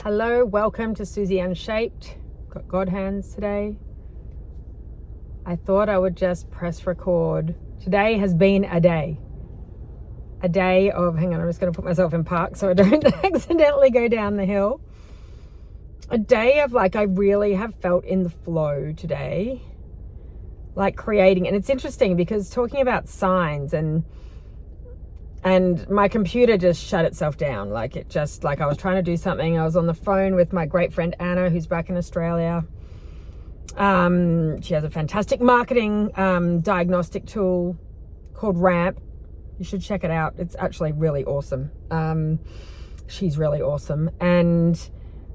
Hello, welcome to Susie Unshaped. Got God hands today. I thought I would just press record. Today has been a day of, hang on, I'm just going to put myself in park so I don't accidentally go down the hill. A day of I really have felt in the flow today, creating. And it's interesting because talking about signs and my computer just shut itself down. I was trying to do something. I was on the phone with my great friend Anna, who's back in Australia. She has a fantastic marketing diagnostic tool called Ramp. You should check it out. It's actually really awesome. She's really awesome. And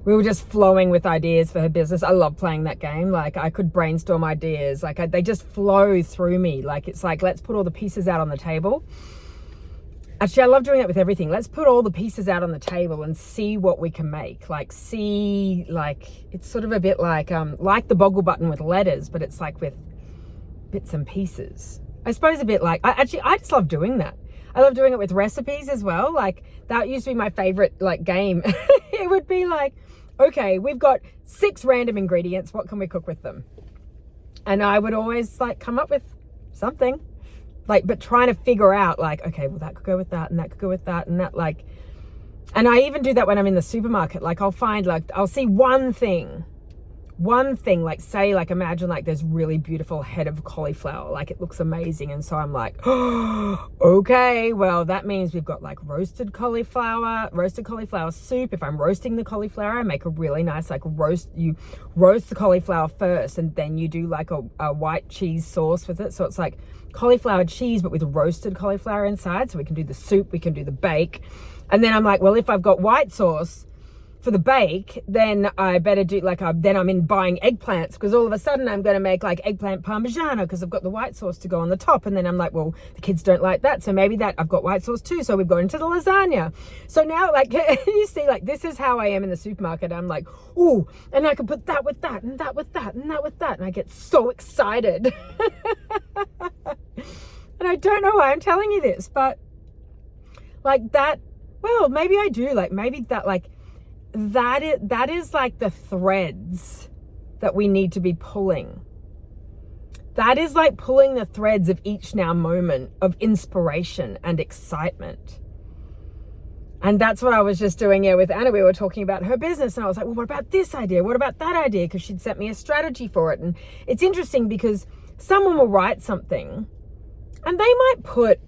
we were just flowing with ideas for her business. I love playing that game. I could brainstorm ideas. They just flow through me. Let's put all the pieces out on the table. Actually, I love doing that with everything. Let's put all the pieces out on the table and see what we can make. It's sort of a bit like the Boggle button with letters, but it's with bits and pieces. I suppose a bit I just love doing that. I love doing it with recipes as well. That used to be my favorite game. It would be okay, we've got 6 random ingredients. What can we cook with them? And I would always come up with something. But trying to figure out okay, well, that could go with that and that could go with that and that, and I even do that when I'm in the supermarket. I'll find, I'll see one thing, say, imagine there's really beautiful head of cauliflower, it looks amazing. And so I'm okay, well, that means we've got roasted cauliflower soup. If I'm roasting the cauliflower, I make a really nice, you roast the cauliflower first and then you do a white cheese sauce with it. So it's cauliflower cheese, but with roasted cauliflower inside. So we can do the soup, we can do the bake. And then I'm well, if I've got white sauce for the bake, then I better do then I'm in buying eggplants, because all of a sudden I'm going to make eggplant parmigiano because I've got the white sauce to go on the top. And then I'm well, the kids don't like that, so maybe that I've got white sauce too, so we've gone into the lasagna. So now you see, this is how I am in the supermarket. I'm ooh, and I can put that with that and that with that and that with that, and I get so excited. And I don't know why I'm telling you this, but that, well, maybe I do, maybe that that is the threads that we need to be pulling. That is pulling the threads of each now moment of inspiration and excitement. And that's what I was just doing here with Anna. We were talking about her business and I was well, what about this idea? What about that idea? Because she'd sent me a strategy for it. And it's interesting because someone will write something and they might put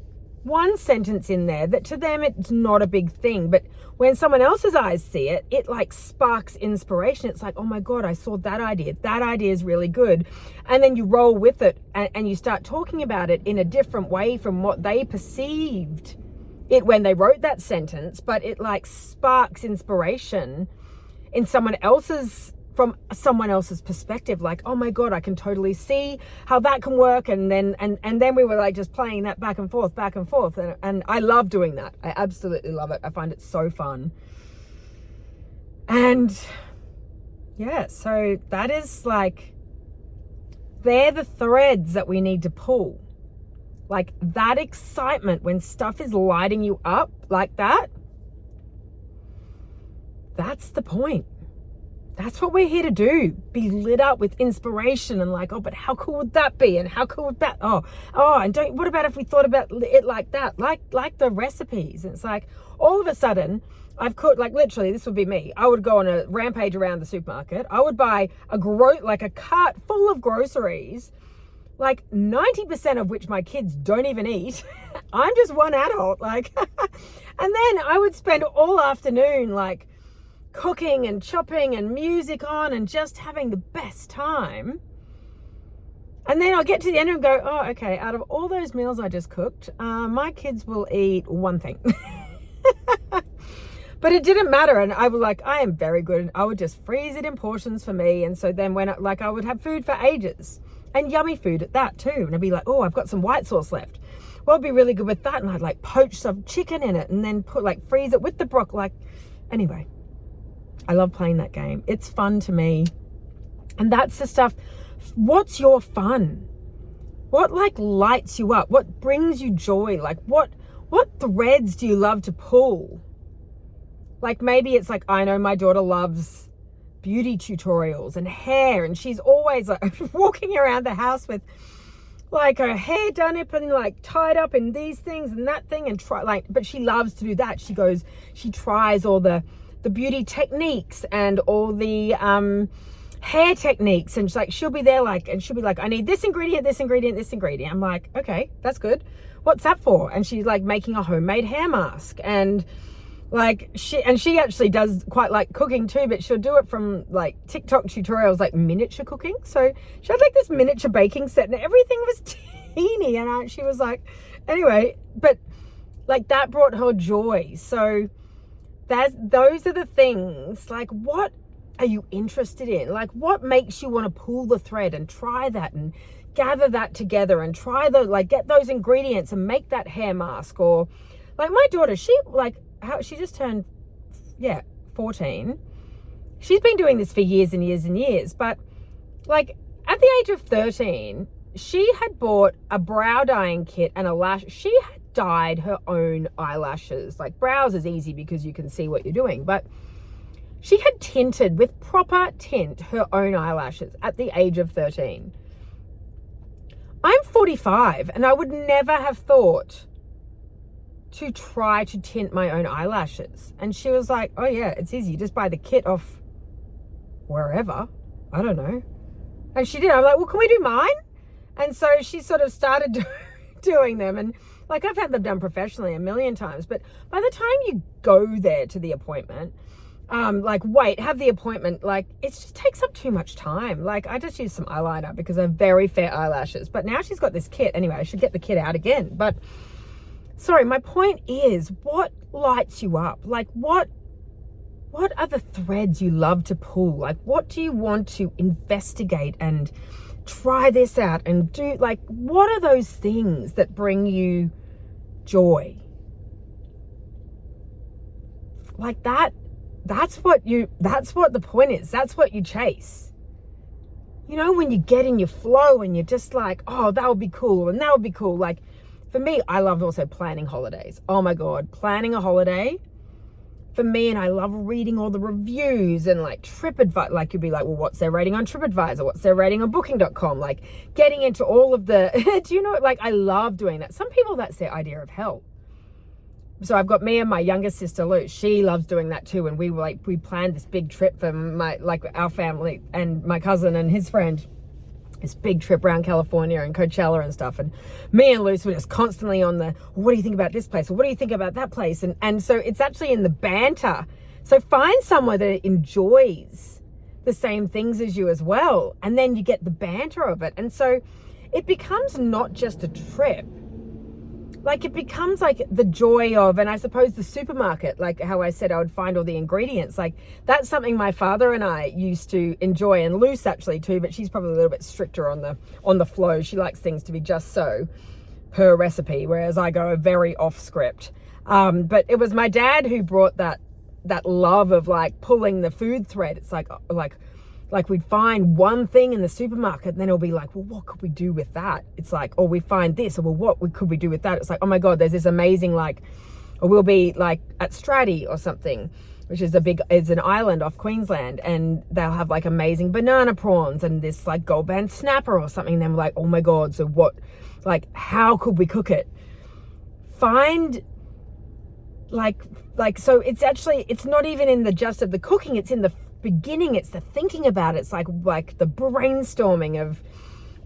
one sentence in there that to them it's not a big thing, but when someone else's eyes see it, it sparks inspiration. It's oh my God, I saw that idea. That idea is really good. And then you roll with it and you start talking about it in a different way from what they perceived it when they wrote that sentence, but it sparks inspiration in from someone else's perspective. Oh my God, I can totally see how that can work. And then we were just playing that back and forth. And I love doing that. I absolutely love it. I find it so fun. And yeah, so that is they're the threads that we need to pull. That excitement when stuff is lighting you up like that. That's the point. That's what we're here to do. Be lit up with inspiration and oh, but how cool would that be? And how cool would that? Oh, and what about if we thought about it like that? Like the recipes. And it's all of a sudden I've cooked, literally, this would be me. I would go on a rampage around the supermarket. I would buy a cart full of groceries, 90% of which my kids don't even eat. I'm just one adult, and then I would spend all afternoon, cooking and chopping and music on and just having the best time. And then I'll get to the end and go, oh, okay, out of all those meals I just cooked, my kids will eat one thing. But it didn't matter. And I was I am very good. And I would just freeze it in portions for me. And so then when I would have food for ages, and yummy food at that too. And I'd be oh, I've got some white sauce left. Well, it'd be really good with that. And I'd poach some chicken in it and then put freeze it with the broccoli. Anyway, I love playing that game. It's fun to me. And that's the stuff. What's your fun? What lights you up? What brings you joy? What threads do you love to pull? Like maybe it's like, I know my daughter loves beauty tutorials and hair, and she's always like walking around the house with like her hair done up and like tied up in these things and that thing, and but she loves to do that. She tries all the beauty techniques and all the hair techniques, and she'll be there and she'll be like, I need this ingredient, this ingredient, this ingredient. I'm like, okay, that's good. What's that for? And she's like making a homemade hair mask, and like she actually does quite like cooking too, but she'll do it from like TikTok tutorials, like miniature cooking. So she had like this miniature baking set and everything was teeny, and she was like, anyway, but like that brought her joy. So those are the things, like what are you interested in? Like what makes you want to pull the thread and try that and gather that together and try get those ingredients and make that hair mask? Or like my daughter, she just turned 14. She's been doing this for years and years and years, but like at the age of 13 she had bought a brow dyeing kit and a lash. She had dyed her own eyelashes. Like brows is easy because you can see what you're doing, but she had tinted with proper tint her own eyelashes at the age of 13. I'm 45 and I would never have thought to try to tint my own eyelashes. And she was like, oh yeah, it's easy. Just buy the kit off wherever. I don't know. And she did. I'm like, well, can we do mine? And so she sort of started doing them. And like I've had them done professionally a million times. But by the time you go there to the appointment, have the appointment, like it just takes up too much time. Like I just use some eyeliner because I have very fair eyelashes. But now she's got this kit. Anyway, I should get the kit out again. But sorry, my point is, what lights you up? Like what are the threads you love to pull? Like what do you want to investigate and try this out and do? Like what are those things that bring you joy? Like that's what the point is. That's what you chase. You know, when you get in your flow and you're just like, oh, that would be cool and that would be cool. Like for me, I love also planning holidays. Oh my God, planning a holiday for me. And I love reading all the reviews and like TripAdvisor. Like you'd be like, well, what's their rating on TripAdvisor? What's their rating on booking.com? Like getting into all of the, do you know, like I love doing that. Some people, that's their idea of hell. So I've got me and my younger sister, Lou. She loves doing that too. And we planned this big trip for our family and my cousin and his friend. This big trip around California and Coachella and stuff. And me and Luce were just constantly on what do you think about this place? Or what do you think about that place? And so it's actually in the banter. So find someone that enjoys the same things as you as well. And then you get the banter of it. And so it becomes not just a trip. Like it becomes like the joy of, and I suppose the supermarket, like how I said I would find all the ingredients. Like that's something my father and I used to enjoy, and Luce actually too, but she's probably a little bit stricter on the flow. She likes things to be just so per recipe, whereas I go very off script. But it was my dad who brought that love of like pulling the food thread. It's like we'd find one thing in the supermarket and then it'll be like, well, what could we do with that? It's like, or we find this, or well, could we do with that? It's like, oh my God, there's this amazing or we'll be like at Straddie or something, which is it's an island off Queensland, and they'll have like amazing banana prawns and this like gold band snapper or something. And then we're like, oh my God, so what, like, how could we cook it? Find so it's not even in the just of the cooking, it's in the beginning, it's the thinking about it. It's like the brainstorming of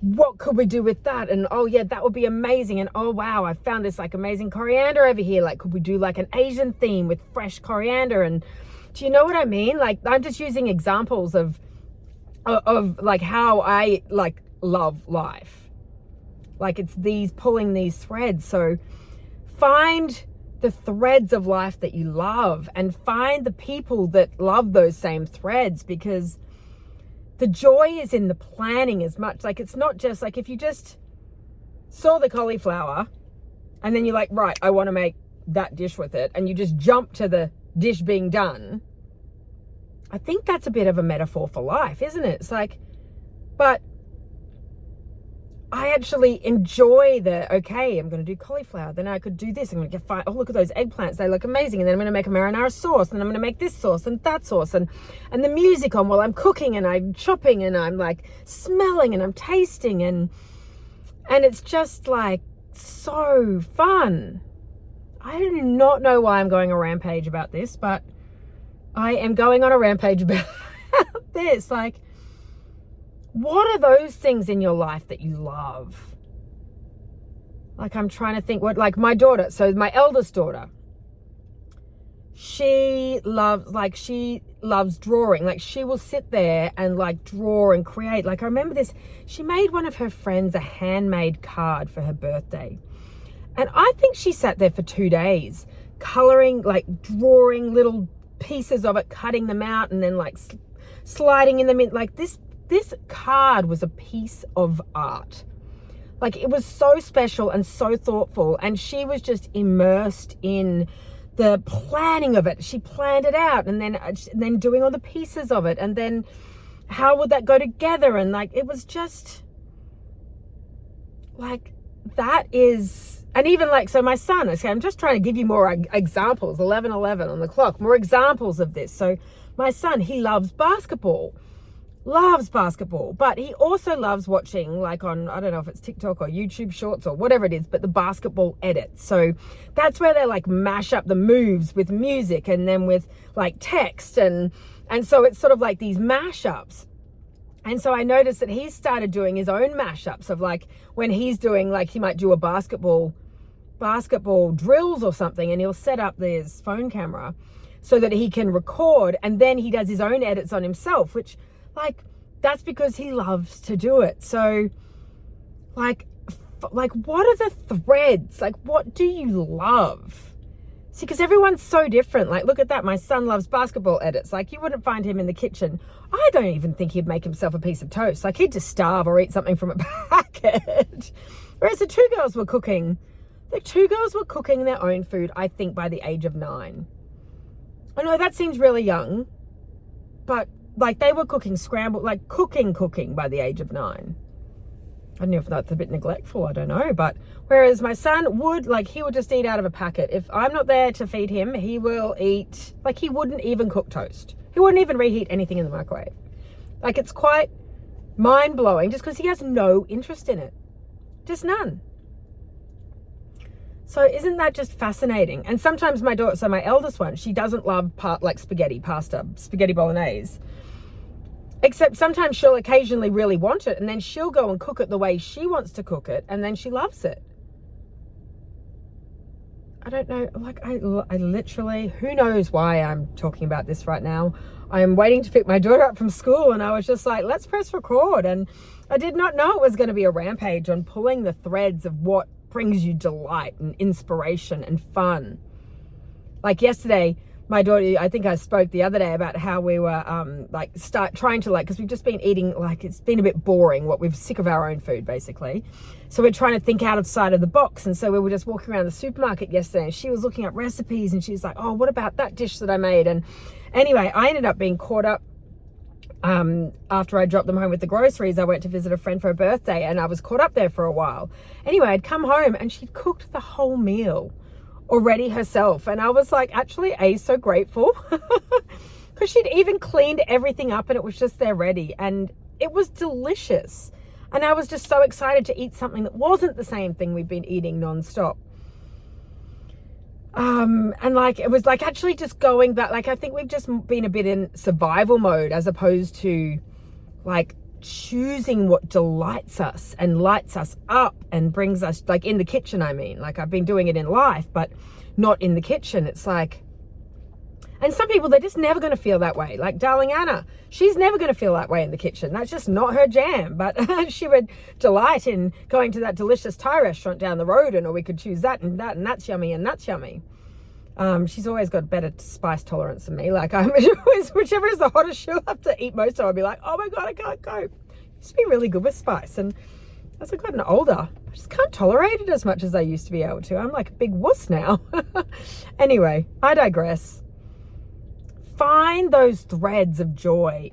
what could we do with that, and oh yeah, that would be amazing, and oh wow, I found this like amazing coriander over here, like could we do like an Asian theme with fresh coriander? And do you know what I mean? Like I'm just using examples of like how I like love life. Like it's pulling these threads. So find the threads of life that you love and find the people that love those same threads, because the joy is in the planning as much. Like it's not just like if you just saw the cauliflower and then you're like, right, I want to make that dish with it, and you just jump to the dish being done. I think that's a bit of a metaphor for life, isn't it? It's like, but I actually enjoy okay, I'm going to do cauliflower. Then I could do this. I'm going to get, oh, look at those eggplants. They look amazing. And then I'm going to make a marinara sauce. And then I'm going to make this sauce and that sauce. And the music on while I'm cooking and I'm chopping and I'm like smelling and I'm tasting. And it's just like so fun. I do not know why I'm going a rampage about this, but I am going on a rampage about this. Like, what are those things in your life that you love? Like, I'm trying to think what, like my daughter, so my eldest daughter, she loves drawing. Like, she will sit there and like draw and create. Like, I remember this, she made one of her friends a handmade card for her birthday. And I think she sat there for 2 days coloring, like drawing little pieces of it, cutting them out and then like sliding in them in. Like, this card was a piece of art. Like, it was so special and so thoughtful, and she was just immersed in the planning of it. She planned it out and then doing all the pieces of it, and then how would that go together, and like, it was just like, that is. And even like, so my son, okay, I'm just trying to give you more examples, 11:11 on the clock, more examples of this. So my son, he loves basketball, but he also loves watching, like, on, I don't know if it's TikTok or YouTube shorts or whatever it is, but the basketball edits. So that's where they like mash up the moves with music and then with like text. And so it's sort of like these mashups. And so I noticed that he started doing his own mashups of, like, when he's doing, like, he might do a basketball drills or something, and he'll set up his phone camera so that he can record, and then he does his own edits on himself, which, like, that's because he loves to do it. So like what are the threads? Like, what do you love? See, because everyone's so different. Like, look at that. My son loves basketball edits. Like, you wouldn't find him in the kitchen. I don't even think he'd make himself a piece of toast. Like, he'd just starve or eat something from a packet. Whereas the two girls were cooking their own food, I think, by the age of 9. I know that seems really young, but like, they were cooking scrambled, like cooking by the age of 9. I don't know if that's a bit neglectful, I don't know. But whereas my son would, like, he would just eat out of a packet. If I'm not there to feed him, he will eat, like, he wouldn't even cook toast. He wouldn't even reheat anything in the microwave. Like, it's quite mind-blowing just because he has no interest in it. Just none. So isn't that just fascinating? And sometimes my daughter, so my eldest one, she doesn't love spaghetti bolognese. Except sometimes she'll occasionally really want it, and then she'll go and cook it the way she wants to cook it, and then she loves it. I don't know, like, I literally, who knows why I'm talking about this right now. I am waiting to pick my daughter up from school, and I was just like, let's press record. And I did not know it was going to be a rampage on pulling the threads of what brings you delight and inspiration and fun. Like yesterday, my daughter, I think I spoke the other day about how we were trying to, because we've just been eating, like, it's been a bit boring, we're sick of our own food basically. So we're trying to think outside of the box. And so we were just walking around the supermarket yesterday, and she was looking up recipes, and she's like, oh, what about that dish that I made? And anyway, I ended up being caught up after I dropped them home with the groceries. I went to visit a friend for her birthday, and I was caught up there for a while. Anyway, I'd come home and she'd cooked the whole meal already herself, and I was like, actually, so grateful because she'd even cleaned everything up and it was just there ready, and it was delicious. And I was just so excited to eat something that wasn't the same thing we've been eating nonstop. And like, it was like actually just going back, like, I think we've just been a bit in survival mode as opposed to like choosing what delights us and lights us up and brings us, like, in the kitchen. I mean, like, I've been doing it in life, but not in the kitchen. It's like, and some people, they're just never going to feel that way. Like darling Anna, she's never going to feel that way in the kitchen. That's just not her jam. But she would delight in going to that delicious Thai restaurant down the road, or we could choose that, and that's yummy, and that's yummy. She's always got better spice tolerance than me. Like, whichever is the hottest, she'll have to eat most of. I'll be like, oh my God, I can't cope. I used to be really good with spice, and as I've gotten older, I just can't tolerate it as much as I used to be able to. I'm like a big wuss now. Anyway, I digress. Find those threads of joy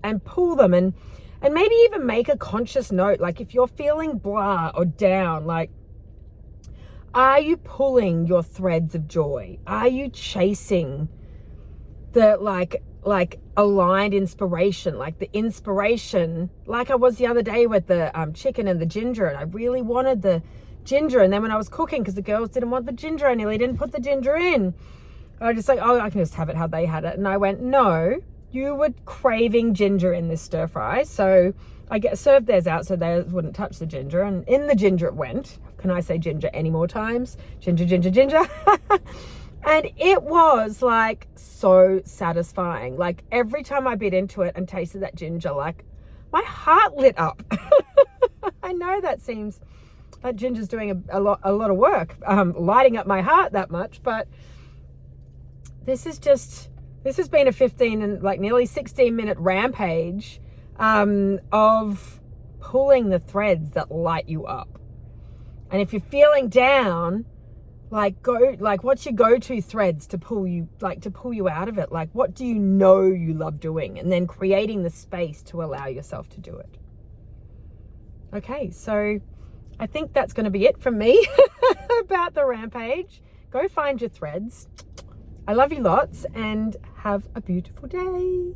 and pull them. And And maybe even make a conscious note, like if you're feeling blah or down, like, are you pulling your threads of joy? Are you chasing the like aligned inspiration, like the inspiration, like I was the other day with the chicken and the ginger, and I really wanted the ginger, and then when I was cooking, because the girls didn't want the ginger, I nearly didn't put the ginger in. I was just like, oh, I can just have it how they had it. And I went, no, you were craving ginger in this stir fry, so I served theirs out so they wouldn't touch the ginger, and in the ginger it went. Can I say ginger any more times? Ginger, ginger, ginger. And it was like so satisfying. Like every time I bit into it and tasted that ginger, like my heart lit up. I know that seems like ginger's doing a lot of work, lighting up my heart that much, but this has been a 15 and like nearly 16-minute rampage of pulling the threads that light you up. And if you're feeling down, what's your go-to threads to pull you out of it? Like, what do you know you love doing? And then creating the space to allow yourself to do it. Okay, so I think that's going to be it from me about the rampage. Go find your threads. I love you lots and have a beautiful day.